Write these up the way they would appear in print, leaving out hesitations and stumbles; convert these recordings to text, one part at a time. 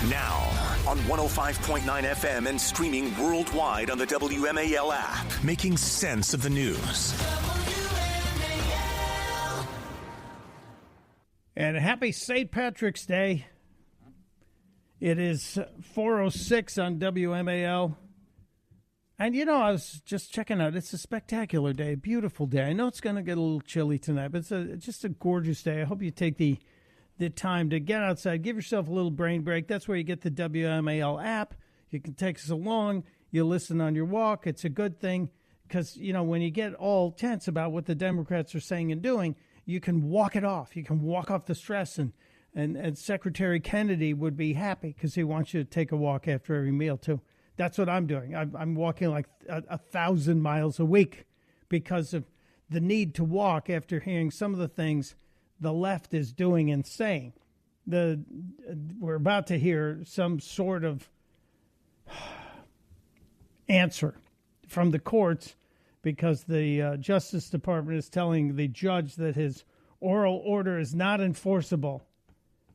Now, on 105.9 FM and streaming worldwide on the WMAL app, making sense of the news. And happy St. Patrick's Day. It is 4:06 on WMAL. And, you know, I was just checking out. It's a spectacular day, beautiful day. I know it's going to get a little chilly tonight, but it's just a gorgeous day. I hope you take the time to get outside, give yourself a little brain break. That's where you get the WMAL app. You can take us along. You listen on your walk. It's a good thing because, you know, when you get all tense about what the Democrats are saying and doing, you can walk it off. You can walk off the stress. And Secretary Kennedy would be happy because he wants you to take a walk after every meal, too. That's what I'm doing. I'm walking like 1,000 miles a week because of the need to walk after hearing some of the things the left is doing and saying. We're about to hear some sort of answer from the courts because the Justice Department is telling the judge that his oral order is not enforceable.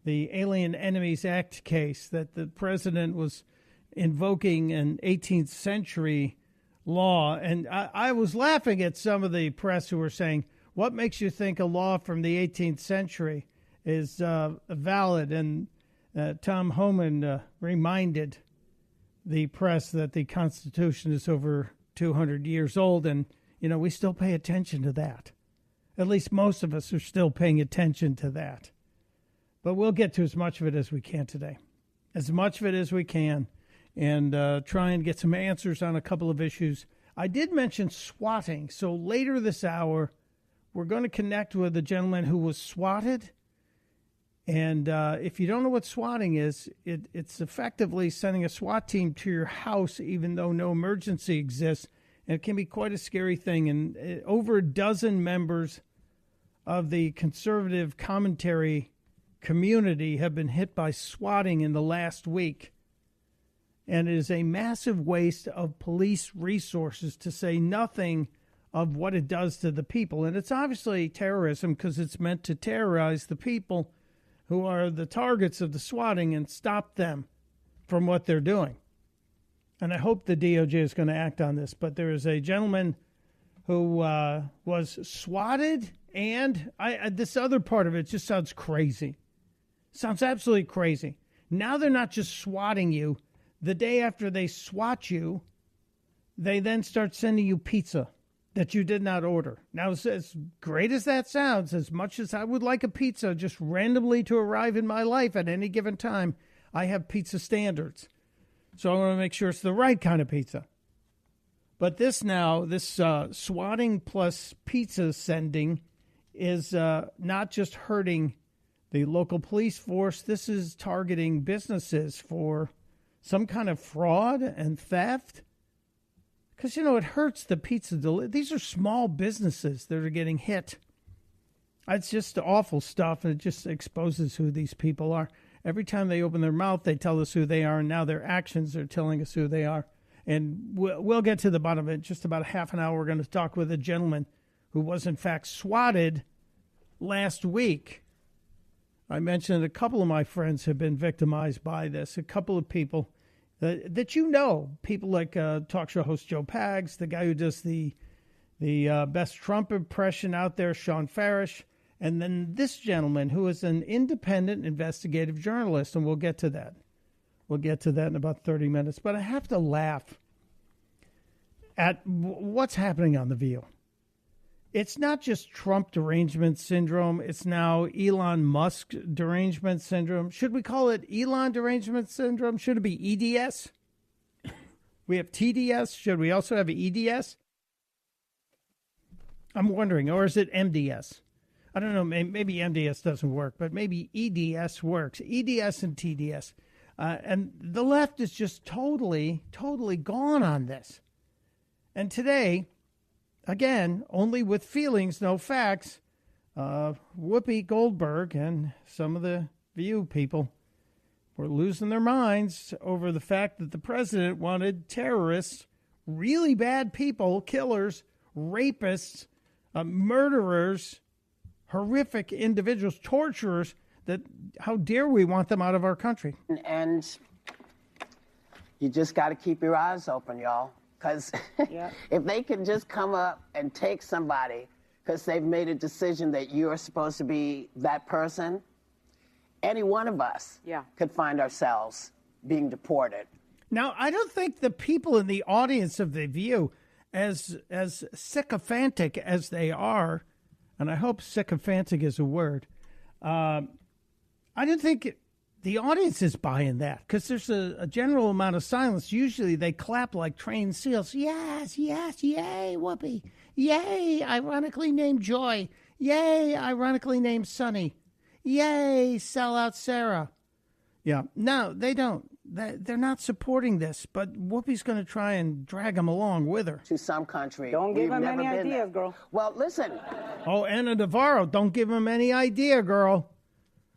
The Alien Enemies Act case that the president was invoking an 18th century law. And I was laughing at some of the press who were saying, what makes you think a law from the 18th century is valid? And Tom Homan reminded the press that the Constitution is over 200 years old. And, you know, we still pay attention to that. At least most of us are still paying attention to that. But we'll get to as much of it as we can today. As much of it as we can. And try and get some answers on a couple of issues. I did mention swatting. So later this hour, we're going to connect with a gentleman who was swatted. And if you don't know what swatting is, it's effectively sending a SWAT team to your house even though no emergency exists. And it can be quite a scary thing. And over a dozen members of the conservative commentary community have been hit by swatting in the last week. And it is a massive waste of police resources, to say nothing of what it does to the people. And it's obviously terrorism because it's meant to terrorize the people who are the targets of the swatting and stop them from what they're doing. And I hope the DOJ is going to act on this. But there is a gentleman who was swatted, and this other part of it just sounds crazy. Sounds absolutely crazy. Now they're not just swatting you. The day after they swat you, they then start sending you pizza that you did not order. Now, as great as that sounds, as much as I would like a pizza just randomly to arrive in my life at any given time, I have pizza standards. So I want to make sure it's the right kind of pizza. But this swatting plus pizza sending is not just hurting the local police force. This is targeting businesses for some kind of fraud and theft. Because, you know, it hurts the pizza These are small businesses that are getting hit. It's just awful stuff, and it just exposes who these people are. Every time they open their mouth, they tell us who they are, and now their actions are telling us who they are. And we'll get to the bottom of it. In just about a half an hour, we're going to talk with a gentleman who was, in fact, swatted last week. I mentioned a couple of my friends have been victimized by this. A couple of people that you know, people like talk show host Joe Pags, the guy who does the best Trump impression out there, Sean Farish, and then this gentleman who is an independent investigative journalist, and we'll get to that. We'll get to that in about 30 minutes. But I have to laugh at what's happening on The View. It's not just Trump derangement syndrome. It's now Elon Musk derangement syndrome. Should we call it Elon derangement syndrome? Should it be EDS? We have TDS. Should we also have EDS? I'm wondering, or is it MDS? I don't know. Maybe MDS doesn't work, but maybe EDS works. EDS and TDS. And the left is just totally gone on this. And today, again, only with feelings, no facts, Whoopi Goldberg and some of the View people were losing their minds over the fact that the president wanted terrorists, really bad people, killers, rapists, murderers, horrific individuals, torturers, that how dare we want them out of our country. And you just got to keep your eyes open, y'all. Because if they can just come up and take somebody because they've made a decision that you're supposed to be that person, any one of us could find ourselves being deported. Now, I don't think the people in the audience of The View, as sycophantic as they are, and I hope sycophantic is a word, I don't think the audience is buying that, because there's a general amount of silence. Usually they clap like trained seals. Yes, yes, yay, Whoopi. Yay, ironically named Joy. Yay, ironically named Sunny. Yay, sell out Sarah. Yeah, no, they don't. They're not supporting this, but Whoopi's going to try and drag them along with her. To some country. Don't give them any ideas, girl. Well, listen. Oh, Anna Navarro, don't give them any idea, girl.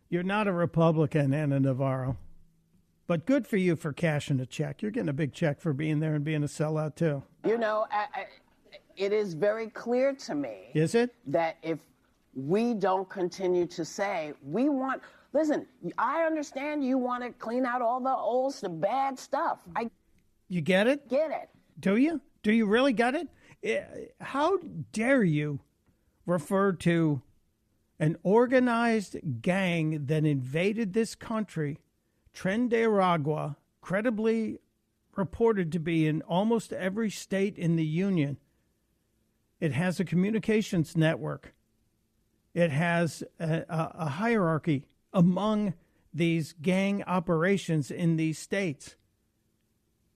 You're not a Republican, Anna Navarro. But good for you for cashing a check. You're getting a big check for being there and being a sellout, too. You know, it is very clear to me. Is it? That if we don't continue to say, we want... Listen, I understand you want to clean out all the bad stuff. You get it? Get it. Do you? Do you really get it? How dare you refer to an organized gang that invaded this country, Tren de Aragua, credibly reported to be in almost every state in the Union. It has a communications network. It has a hierarchy among these gang operations in these states.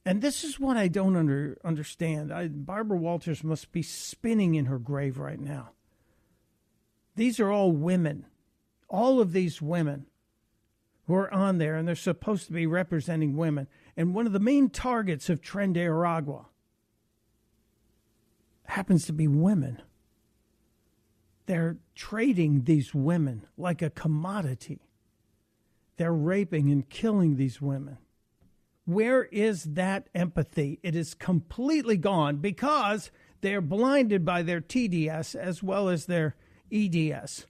And this is what I don't understand. Barbara Walters must be spinning in her grave right now. These are all women. All of these women who are on there, and they're supposed to be representing women. And one of the main targets of Tren de Aragua happens to be women. They're trading these women like a commodity. They're raping and killing these women. Where is that empathy? It is completely gone because they're blinded by their TDS as well as their EDS.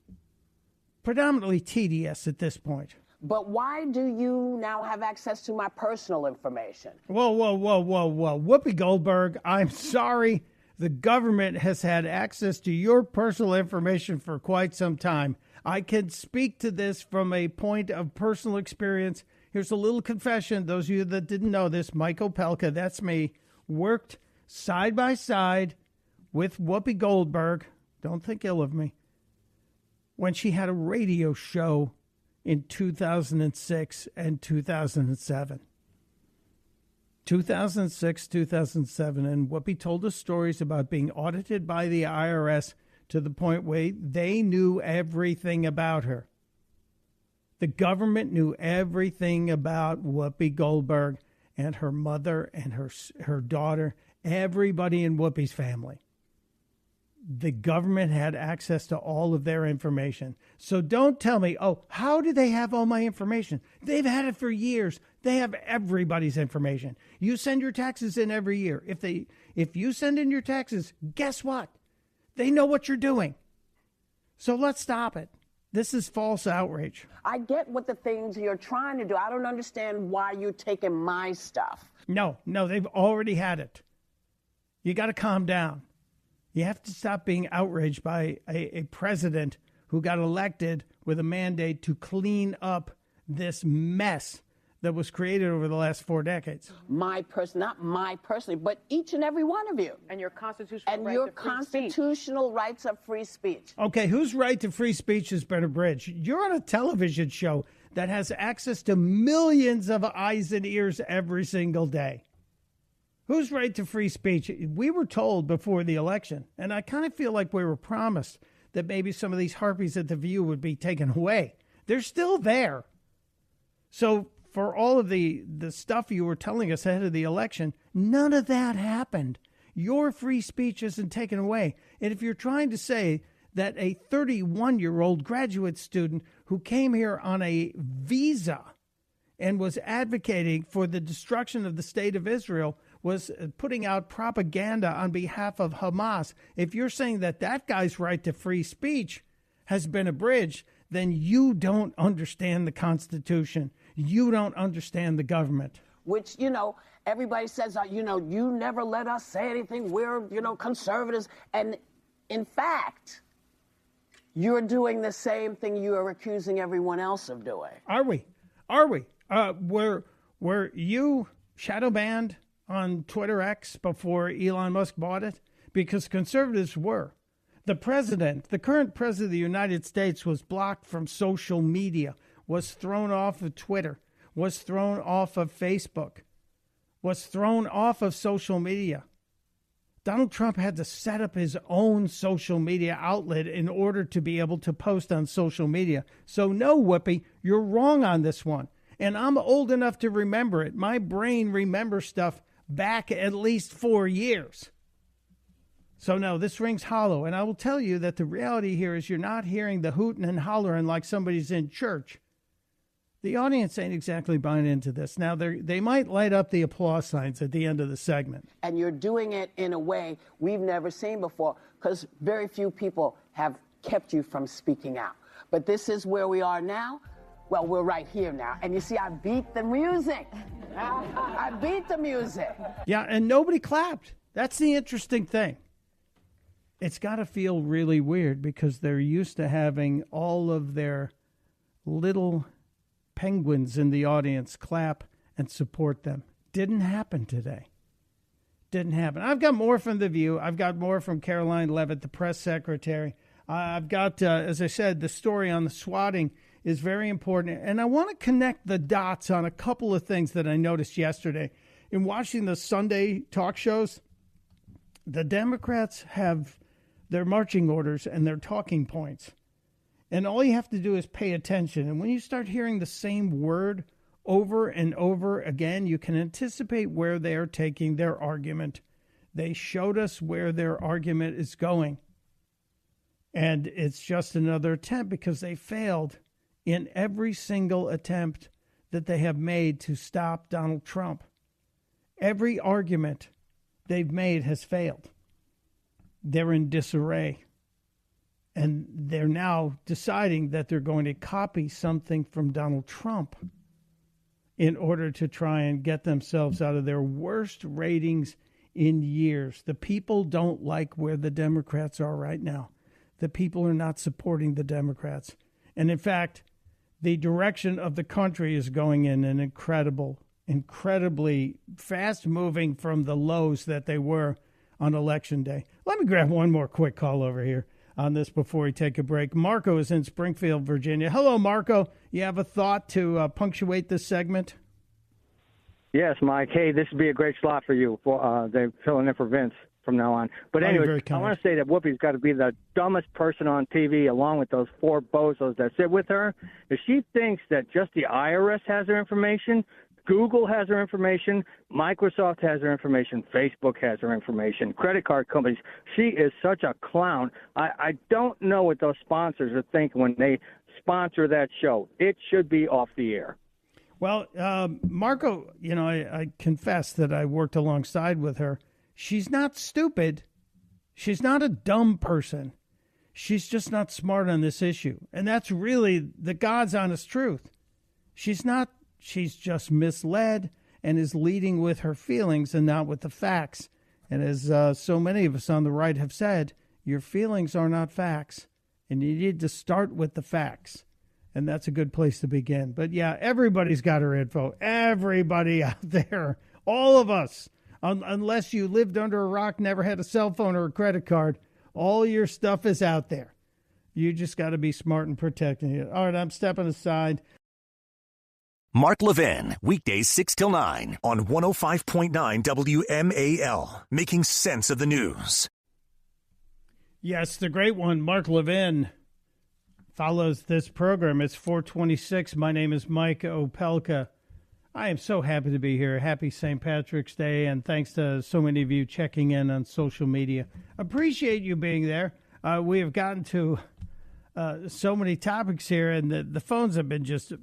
Predominantly TDS at this point. But why do you now have access to my personal information? Whoa. Whoopi Goldberg, I'm sorry. The government has had access to your personal information for quite some time. I can speak to this from a point of personal experience. Here's a little confession. Those of you that didn't know this, Mike Opelka, that's me, worked side by side with Whoopi Goldberg. Don't think ill of me. When she had a radio show in 2006 and 2007. 2006, 2007, and Whoopi told us stories about being audited by the IRS to the point where they knew everything about her. The government knew everything about Whoopi Goldberg and her mother and her daughter, everybody in Whoopi's family. The government had access to all of their information. So don't tell me, oh, how do they have all my information? They've had it for years. They have everybody's information. You send your taxes in every year. If you send in your taxes, guess what? They know what you're doing. So let's stop it. This is false outrage. I get what the things you're trying to do. I don't understand why you're taking my stuff. No, they've already had it. You got to calm down. You have to stop being outraged by a president who got elected with a mandate to clean up this mess that was created over the last 4 decades. Not my personally, but each and every one of you. And your constitutional and right your to free constitutional rights of free speech. Okay, whose right to free speech has been abridged? You're on a television show that has access to millions of eyes and ears every single day. Whose right to free speech? We were told before the election, and I kind of feel like we were promised that maybe some of these harpies at The View would be taken away. They're still there. So for all of the stuff you were telling us ahead of the election, none of that happened. Your free speech isn't taken away. And if you're trying to say that a 31-year-old graduate student who came here on a visa and was advocating for the destruction of the state of Israel was putting out propaganda on behalf of Hamas, if you're saying that that guy's right to free speech has been abridged, then you don't understand the Constitution. You don't understand the government. Which, everybody says, you never let us say anything. We're, conservatives. And in fact, you're doing the same thing you are accusing everyone else of doing. Are we? Were you shadow banned on Twitter X before Elon Musk bought it? Because conservatives were. The current president of the United States was blocked from social media, was thrown off of Twitter, was thrown off of Facebook, was thrown off of social media. Donald Trump had to set up his own social media outlet in order to be able to post on social media. So no, Whoopi, you're wrong on this one. And I'm old enough to remember it. My brain remembers stuff back at least 4 years. So no, this rings hollow. And I will tell you that the reality here is you're not hearing the hooting and hollering like somebody's in church. The audience ain't exactly buying into this. Now, they might light up the applause signs at the end of the segment. And you're doing it in a way we've never seen before, because very few people have kept you from speaking out. But this is where we are now. Well, we're right here now. And you see, I beat the music. I beat the music. Yeah, and nobody clapped. That's the interesting thing. It's got to feel really weird because they're used to having all of their little penguins in the audience clap and support them. Didn't happen today. Didn't happen. I've got more from The View. I've got more from Caroline Leavitt, the press secretary. I've got, as I said, the story on the swatting is very important. And I want to connect the dots on a couple of things that I noticed yesterday. In watching the Sunday talk shows, the Democrats have their marching orders and their talking points. And all you have to do is pay attention. And when you start hearing the same word over and over again, you can anticipate where they are taking their argument. They showed us where their argument is going. And it's just another attempt because they failed in every single attempt that they have made to stop Donald Trump. Every argument they've made has failed. They're in disarray. And they're now deciding that they're going to copy something from Donald Trump in order to try and get themselves out of their worst ratings in years. The people don't like where the Democrats are right now. The people are not supporting the Democrats. And in fact, the direction of the country is going in an incredibly fast moving from the lows that they were on Election Day. Let me grab one more quick call over here on this before we take a break. Marco is in Springfield, Virginia. Hello, Marco. You have a thought to punctuate this segment? Yes, Mike. Hey, this would be a great slot for you. They're filling in for Vince from now on. But anyway, I want to say that Whoopi's got to be the dumbest person on TV, along with those four bozos that sit with her. If she thinks that just the IRS has her information, Google has her information, Microsoft has her information, Facebook has her information, credit card companies. She is such a clown. I don't know what those sponsors are thinking when they sponsor that show. It should be off the air. Well, Marco, I confess that I worked alongside with her. She's not stupid. She's not a dumb person. She's just not smart on this issue. And that's really the God's honest truth. She's not. She's just misled and is leading with her feelings and not with the facts. And as so many of us on the right have said, your feelings are not facts. And you need to start with the facts. And that's a good place to begin. But yeah, everybody's got her info. Everybody out there. All of us. Unless you lived under a rock, never had a cell phone or a credit card, all your stuff is out there. You just got to be smart and protecting it. All right, I'm stepping aside. Mark Levin, weekdays 6 till 9 on 105.9 WMAL, making sense of the news. Yes, the great one, Mark Levin, follows this program. It's 426. My name is Mike Opelka. I am so happy to be here. Happy St. Patrick's Day, and thanks to so many of you checking in on social media. Appreciate you being there. We have gotten to so many topics here, and the phones have been just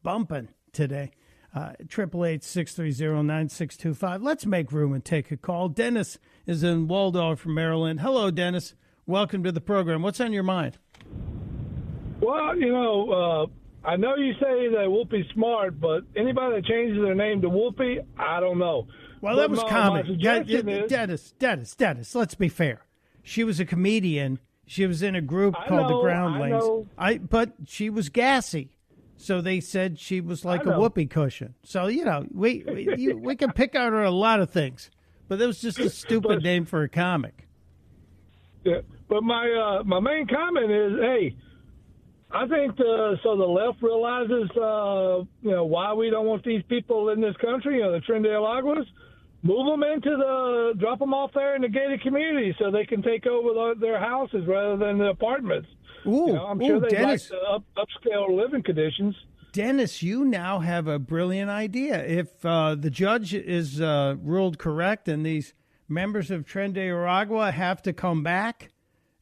bumping today. 888-630-9625. Let's make room and take a call. Dennis is in Waldorf, Maryland. Hello, Dennis. Welcome to the program. What's on your mind? Well, I know you say that Whoopi's smart, but anybody that changes their name to Whoopi, I don't know. Well, that was common. Dennis, let's be fair. She was a comedian. She was in a group called the Groundlings. But she was gassy. So they said she was like a whoopee cushion. So, we can pick out her a lot of things. But that was just a stupid name for a comic. Yeah, but my main comment is, hey, I think the left realizes, why we don't want these people in this country, the Trinidad-Alaguas. Drop them off there in the gated community so they can take over their houses rather than the apartments. I'm sure they like the upscale living conditions. Dennis, you now have a brilliant idea. If the judge is ruled correct and these members of Trinidad-Aragua have to come back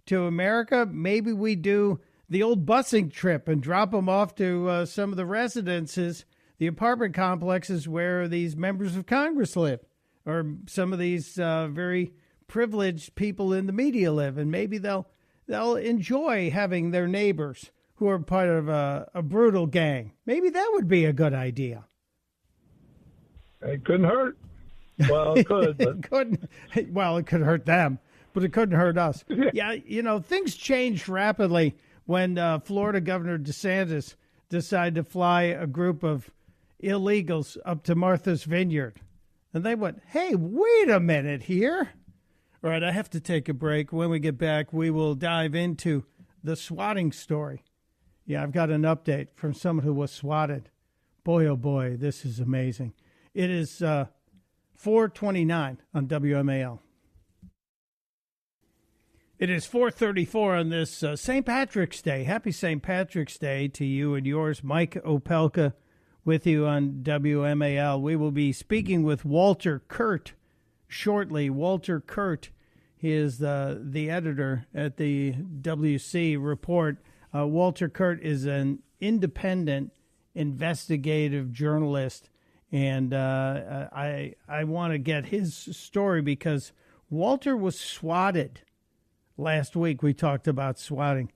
to America, maybe we do the old busing trip and drop them off to some of the residences, the apartment complexes where these members of Congress live, or some of these very privileged people in the media live, and maybe they'll enjoy having their neighbors who are part of a brutal gang. Maybe that would be a good idea. It couldn't hurt. Well, it could. But... It couldn't. Well, it could hurt them, but it couldn't hurt us. Yeah, things changed rapidly when Florida Governor DeSantis decided to fly a group of illegals up to Martha's Vineyard. And they went, hey, wait a minute here. All right, I have to take a break. When we get back, we will dive into the swatting story. Yeah, I've got an update from someone who was swatted. Boy, oh boy, this is amazing. It is 4:29 on WMAL. It is 4:34 on this St. Patrick's Day. Happy St. Patrick's Day to you and yours. Mike Opelka with you on WMAL. We will be speaking with Walter Curt shortly. Walter Curt, he is the editor at the WC Report. Walter Curt is an independent investigative journalist, and I want to get his story because Walter was swatted. Last week we talked about swatting.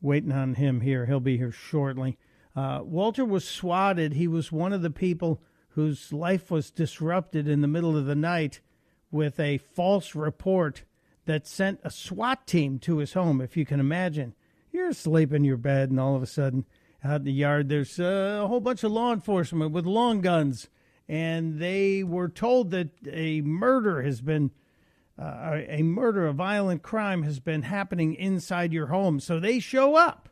Waiting on him here. He'll be here shortly. Walter was swatted. He was one of the people whose life was disrupted in the middle of the night with a false report that sent a SWAT team to his home. If you can imagine, you're asleep in your bed and all of a sudden out in the yard there's a whole bunch of law enforcement with long guns, and they were told that a violent crime has been happening inside your home. So they show up.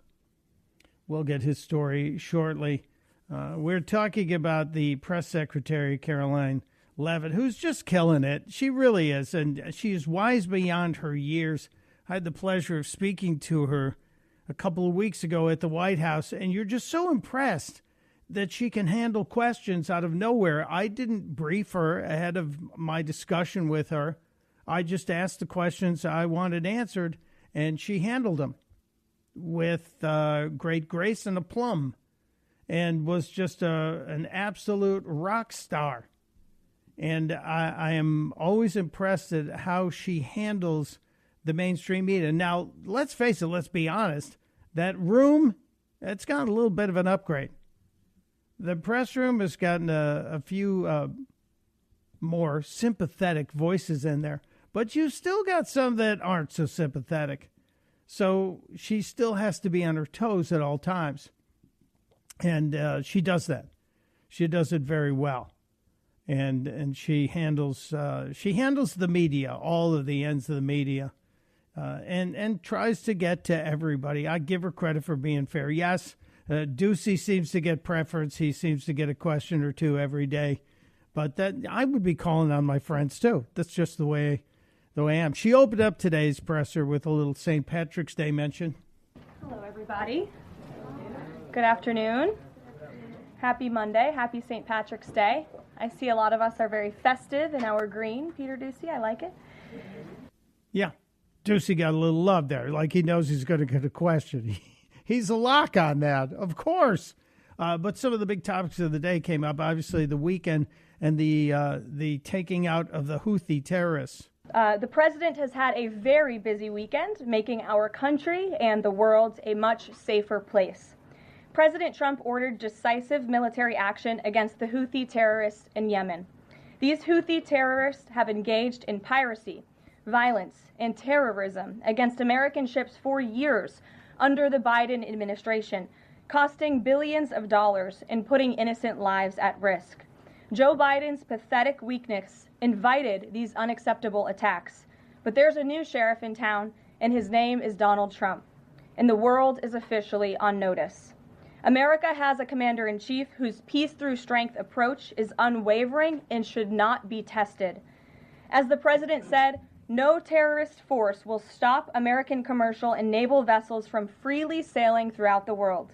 We'll get his story shortly. We're talking about the press secretary, Caroline Leavitt, who's just killing it. She really is, and she is wise beyond her years. I had the pleasure of speaking to her a couple of weeks ago at the White House, and you're just so impressed that she can handle questions out of nowhere. I didn't brief her ahead of my discussion with her. I just asked the questions I wanted answered, and she handled them with great grace and aplomb, and was just an absolute rock star. And I am always impressed at how she handles the mainstream media. Now, let's face it, let's be honest, that room, it's got a little bit of an upgrade. The press room has gotten a few more sympathetic voices in there, but you still got some that aren't so sympathetic. So she still has to be on her toes at all times. And she does that. She does it very well. And she handles the media, all of the ends of the media, and tries to get to everybody. I give her credit for being fair. Yes, Ducey seems to get preference. He seems to get a question or two every day. But that I would be calling on my friends, too. That's just the way I am. She opened up today's presser with a little St. Patrick's Day mention. Hello, everybody. Good afternoon. Happy Monday. Happy St. Patrick's Day. I see a lot of us are very festive in our green. Peter Ducey, I like it. Yeah, Ducey got a little love there, like he knows he's going to get a question. He's a lock on that, of course. But some of the big topics of the day came up. Obviously, the weekend and the taking out of the Houthi terrorists. The president has had a very busy weekend, making our country and the world a much safer place. President Trump ordered decisive military action against the Houthi terrorists in Yemen. These Houthi terrorists have engaged in piracy, violence, and terrorism against American ships for years under the Biden administration, costing billions of dollars and putting innocent lives at risk. Joe Biden's pathetic weakness invited these unacceptable attacks. But there's a new sheriff in town, and his name is Donald Trump. And the world is officially on notice. America has a commander-in-chief whose peace-through-strength approach is unwavering and should not be tested. As the president said, no terrorist force will stop American commercial and naval vessels from freely sailing throughout the world.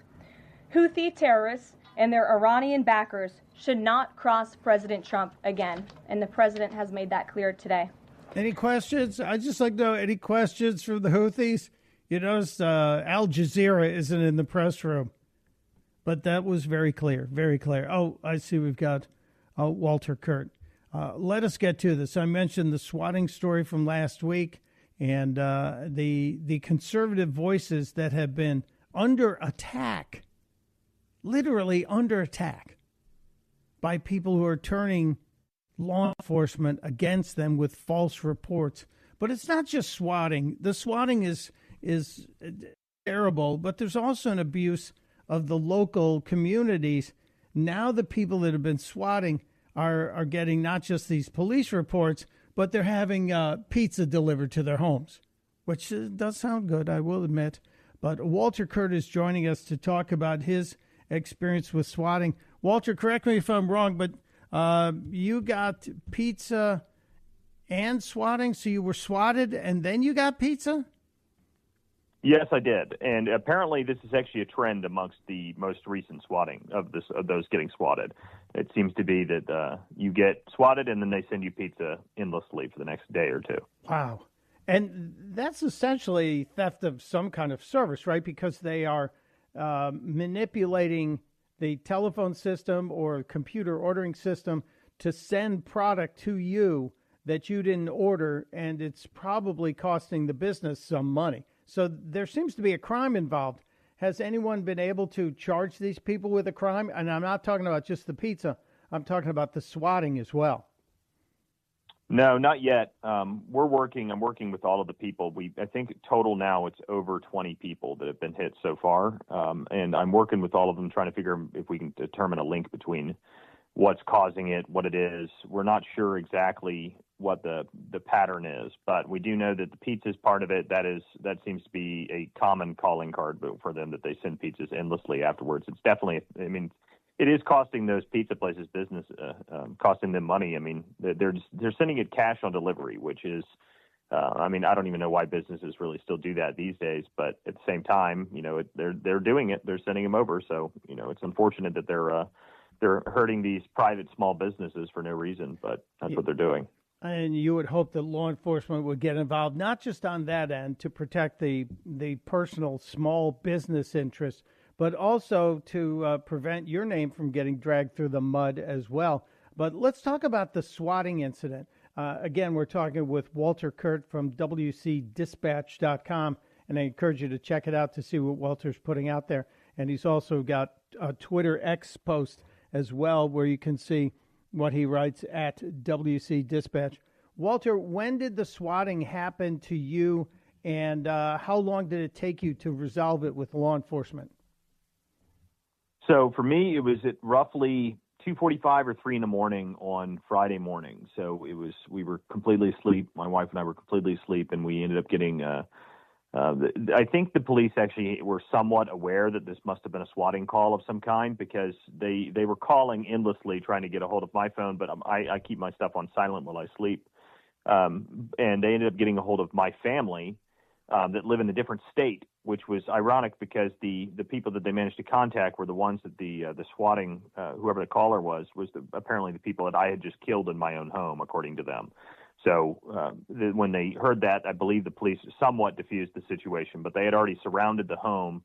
Houthi terrorists and their Iranian backers should not cross President Trump again, and the president has made that clear today. Any questions? I'd just like to know, any questions from the Houthis? You notice Al Jazeera isn't in the press room, but that was very clear, very clear. Oh, I see we've got Walter Curt. Let us get to this. I mentioned the swatting story from last week and the conservative voices that have been under attack, literally under attack, by people who are turning law enforcement against them with false reports. But it's not just swatting. The swatting is terrible, but there's also an abuse of the local communities. Now the people that have been swatting are getting not just these police reports, but they're having pizza delivered to their homes, which does sound good, I will admit. But Walter Curt is joining us to talk about his experience with swatting. Walter, correct me if I'm wrong, but you got pizza and swatting, so you were swatted and then you got pizza? Yes, I did. And apparently this is actually a trend amongst the most recent swatting of those getting swatted. It seems to be that you get swatted and then they send you pizza endlessly for the next day or two. Wow. And that's essentially theft of some kind of service, right? Because they are manipulating the telephone system or computer ordering system to send product to you that you didn't order, and it's probably costing the business some money. So there seems to be a crime involved. Has anyone been able to charge these people with a crime? And I'm not talking about just the pizza. I'm talking about the swatting as well. No, not yet. I'm working with all of the people. I think total now it's over 20 people that have been hit so far. And I'm working with all of them, trying to figure if we can determine a link between what's causing it, what it is. We're not sure exactly what the pattern is, but we do know that the pizza is part of it. That seems to be a common calling card for them, that they send pizzas endlessly afterwards. It's definitely, it is costing those pizza places business, costing them money. They're sending it cash on delivery, which is, I don't even know why businesses really still do that these days. But at the same time, they're doing it. They're sending them over. So it's unfortunate that they're hurting these private small businesses for no reason, but that's what they're doing. And you would hope that law enforcement would get involved, not just on that end to protect the personal small business interests, but also to prevent your name from getting dragged through the mud as well. But let's talk about the swatting incident. Again, we're talking with Walter Curt from WCDispatch.com, and I encourage you to check it out to see what Walter's putting out there. And he's also got a Twitter X post as well, where you can see what he writes at WC Dispatch. Walter, when did the swatting happen to you, and how long did it take you to resolve it with law enforcement? So for me, it was at roughly 2:45 or 3 in the morning on Friday morning. So we were completely asleep. My wife and I were completely asleep, and we ended up getting I think the police actually were somewhat aware that this must have been a swatting call of some kind, because they were calling endlessly trying to get a hold of my phone, but I keep my stuff on silent while I sleep. And they ended up getting a hold of my family that live in a different state, which was ironic because the people that they managed to contact were the ones that the swatting, whoever the caller was apparently the people that I had just killed in my own home, according to them. So when they heard that, I believe the police somewhat diffused the situation, but they had already surrounded the home.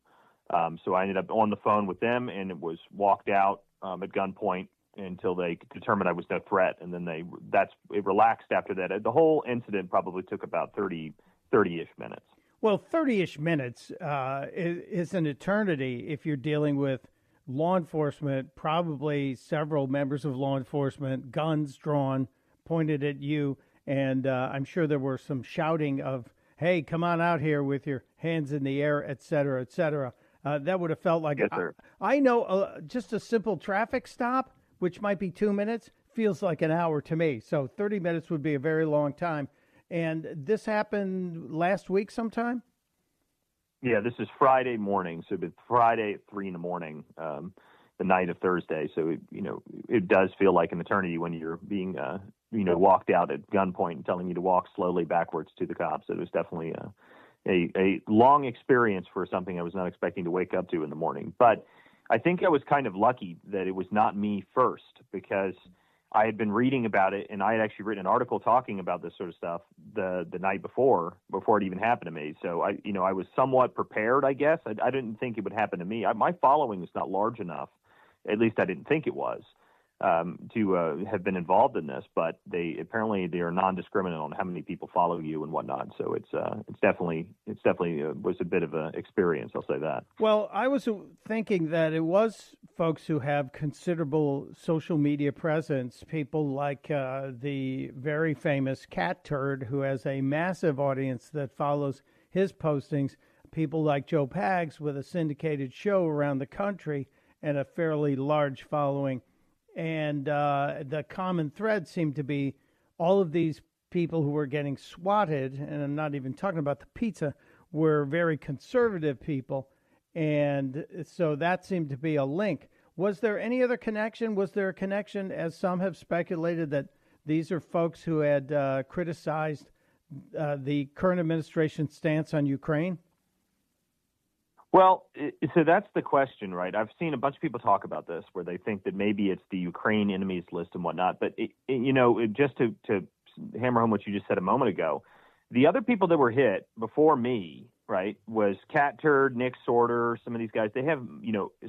So I ended up on the phone with them, and it was walked out at gunpoint until they determined I was no threat, and then it relaxed after that. The whole incident probably took about 30-ish minutes. Well, 30-ish minutes is an eternity if you're dealing with law enforcement, probably several members of law enforcement, guns drawn, pointed at you, and I'm sure there were some shouting of, hey, come on out here with your hands in the air, et cetera, et cetera. That would have felt like, yes, sir. I know just a simple traffic stop, which might be 2 minutes, feels like an hour to me. So 30 minutes would be a very long time. And this happened last week sometime? Yeah, this is Friday morning. So it's Friday at 3 a.m, the night of Thursday. So, it does feel like an eternity when you're being, walked out at gunpoint and telling you to walk slowly backwards to the cops. It was definitely a long experience for something I was not expecting to wake up to in the morning. But I think I was kind of lucky that it was not me first, because I had been reading about it, and I had actually written an article talking about this sort of stuff the night before it even happened to me. So I was somewhat prepared, I guess. I didn't think it would happen to me. My following is not large enough, at least I didn't think it was, to have been involved in this. But they are non-discriminate on how many people follow you and whatnot. So it's definitely was a bit of an experience. I'll say that. Well, I was thinking that it was folks who have considerable social media presence, people like the very famous Cat Turd, who has a massive audience that follows his postings, people like Joe Pags with a syndicated show around the country and a fairly large following. And the common thread seemed to be all of these people who were getting swatted, and I'm not even talking about the pizza, were very conservative people. And so that seemed to be a link. Was there any other connection? Was there a connection, as some have speculated, that these are folks who had criticized the current administration's stance on Ukraine? Well, so that's the question, right? I've seen a bunch of people talk about this where they think that maybe it's the Ukraine enemies list and whatnot. But, just to hammer home what you just said a moment ago, the other people that were hit before me, right, was Cat Turd, Nick Sorter, some of these guys. They have,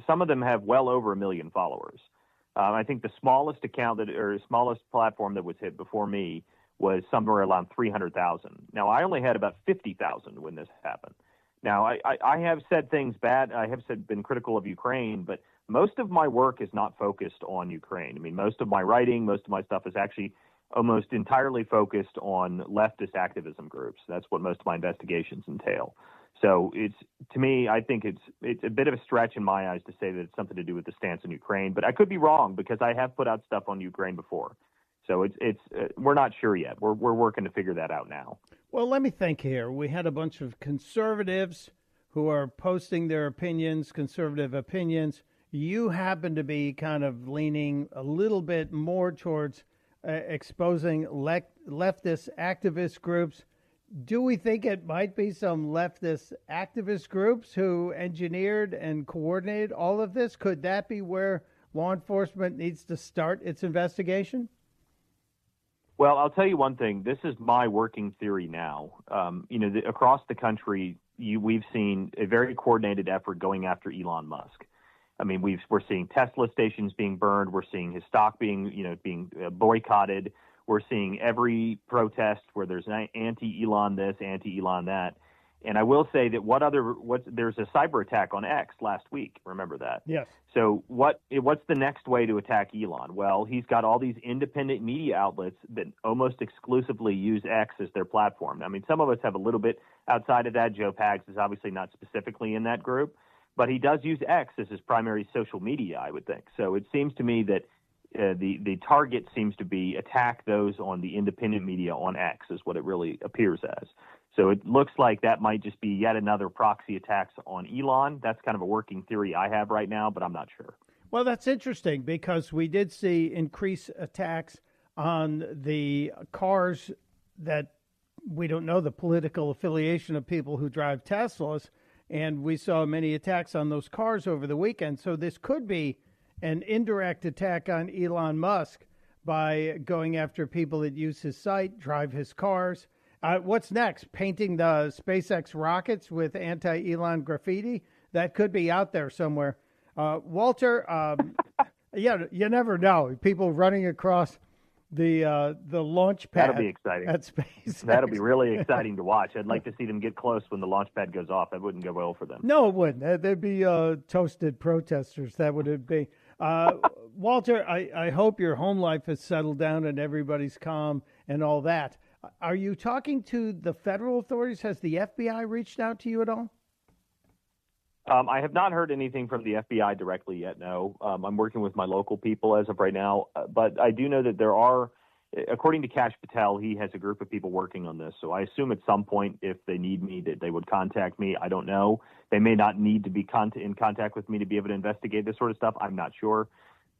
some of them have well over 1 million followers. I think the smallest smallest platform that was hit before me was somewhere around 300,000. Now, I only had about 50,000 when this happened. Now, I have said things bad. I have been critical of Ukraine, but most of my work is not focused on Ukraine. I mean, most of my writing, most of my stuff is actually almost entirely focused on leftist activism groups. That's what most of my investigations entail. So to me, I think it's a bit of a stretch in my eyes to say that it's something to do with the stance on Ukraine, but I could be wrong because I have put out stuff on Ukraine before. So we're not sure yet. We're working to figure that out now. Well, let me think here. We had a bunch of conservatives who are posting their opinions, conservative opinions. You happen to be kind of leaning a little bit more towards exposing leftist activist groups. Do we think it might be some leftist activist groups who engineered and coordinated all of this? Could that be where law enforcement needs to start its investigation? Well, I'll tell you one thing. This is my working theory now. Across the country, we've seen a very coordinated effort going after Elon Musk. I mean, we're seeing Tesla stations being burned. We're seeing his stock being boycotted. We're seeing every protest where there's an anti-Elon this, anti-Elon that. And I will say that there's a cyber attack on X last week. Remember that? Yes. So what's the next way to attack Elon? Well, he's got all these independent media outlets that almost exclusively use X as their platform. I mean, some of us have a little bit outside of that. Joe Pags is obviously not specifically in that group, but he does use X as his primary social media, I would think. So it seems to me that the target seems to be attack those on the independent media on X is what it really appears as. So it looks like that might just be yet another proxy attacks on Elon. That's kind of a working theory I have right now, but I'm not sure. Well, that's interesting because we did see increased attacks on the cars that we don't know the political affiliation of people who drive Teslas, and we saw many attacks on those cars over the weekend. So this could be an indirect attack on Elon Musk by going after people that use his site, drive his cars. What's next? Painting the SpaceX rockets with anti-Elon graffiti? That could be out there somewhere. Walter, Yeah, you never know. People running across the launch pad. That'll be exciting. At SpaceX. That'll be really exciting to watch. I'd like to see them get close when the launch pad goes off. That wouldn't go well for them. No, it wouldn't. There'd be toasted protesters. That would it be. Walter, I hope your home life has settled down and everybody's calm and all that. Are you talking to the federal authorities? Has the FBI reached out to you at all? I have not heard anything from the FBI directly yet, no. I'm working with my local people as of right now, but I do know that there are, according to Kash Patel, he has a group of people working on this. So I assume at some point, if they need me, that they would contact me. I don't know. They may not need to be in contact with me to be able to investigate this sort of stuff. I'm not sure,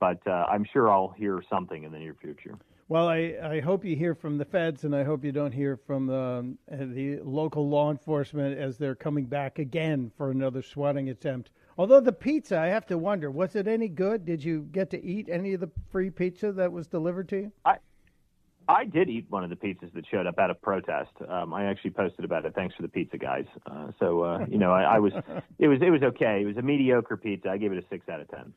but I'm sure I'll hear something in the near future. Well, I hope you hear from the feds, and I hope you don't hear from the local law enforcement as they're coming back again for another swatting attempt. Although the pizza, I have to wonder, was it any good? Did you get to eat any of the free pizza that was delivered to you? I did eat one of the pizzas that showed up out of protest. I actually posted about it. Thanks for the pizza, guys. I was it was okay. It was a mediocre pizza. I gave it a 6 out of 10.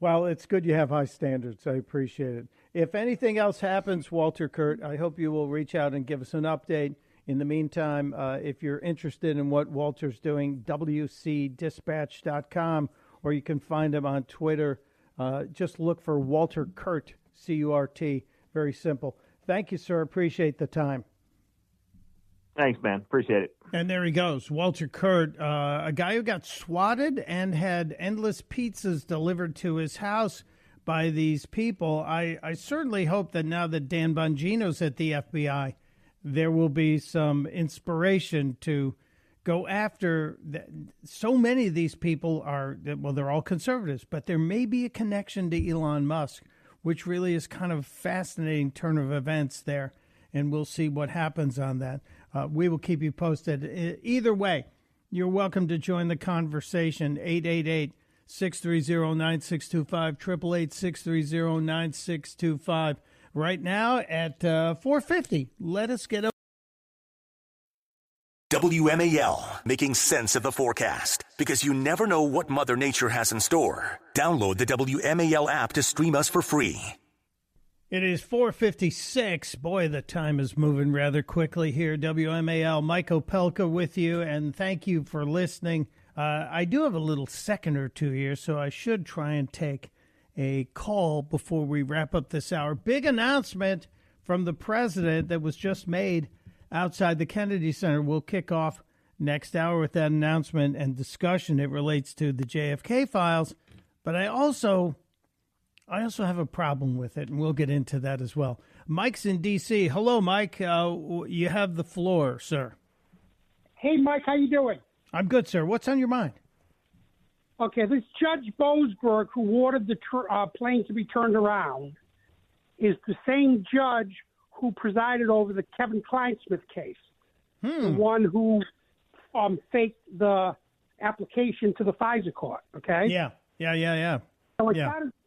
Well, it's good you have high standards. I appreciate it. If anything else happens, Walter Curt, I hope you will reach out and give us an update. In the meantime, if you're interested in what Walter's doing, WCDispatch.com, or you can find him on Twitter. Just look for Walter Curt, C-U-R-T. Very simple. Thank you, sir. Appreciate the time. Thanks, man. Appreciate it. And there he goes, Walter Curt, a guy who got swatted and had endless pizzas delivered to his house by these people. I certainly hope that now that Dan Bongino's at the FBI, there will be some inspiration to go after. So many of these people are, well, they're all conservatives, but there may be a connection to Elon Musk, which really is kind of a fascinating turn of events there. And we'll see what happens on that. We will keep you posted. Either way, you're welcome to join the conversation. 888-630-9625, 888-630-9625. Right now at 4:50, let us get over. WMAL, making sense of the forecast. Because you never know what Mother Nature has in store. Download the WMAL app to stream us for free. It is 4:56. Boy, the time is moving rather quickly here. WMAL, Mike Opelka with you, and thank you for listening. I do have a little second or two here, so I should try and take a call before we wrap up this hour. Big announcement from the president that was just made outside the Kennedy Center. We'll kick off next hour with that announcement and discussion. It relates to the JFK files, but I also have a problem with it, and we'll get into that as well. Mike's in D.C. Hello, Mike. You have the floor, sir. Hey, Mike, how you doing? I'm good, sir. What's on your mind? Okay, this Judge Boasberg, who ordered the plane to be turned around, is the same judge who presided over the Kevin Kleinsmith case, the one who faked the application to the FISA court, okay? Yeah. So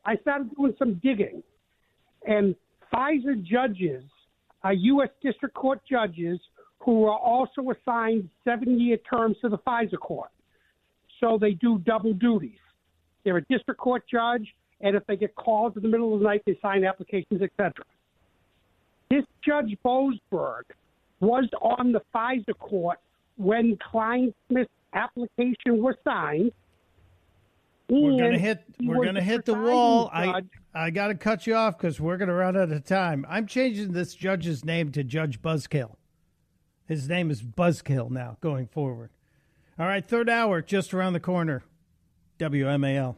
I started doing some digging, and FISA judges are U.S. District Court judges who are also assigned 7-year terms to the FISA court. So they do double duties. They're a district court judge, and if they get called in the middle of the night, they sign applications, etc. This Judge Boasberg was on the FISA court when Kleinsmith's application was signed. We're gonna hit the wall. I got to cut you off because we're gonna run out of time. I'm changing this judge's name to Judge Buzzkill. His name is Buzzkill now, going forward. All right, third hour just around the corner. WMAL.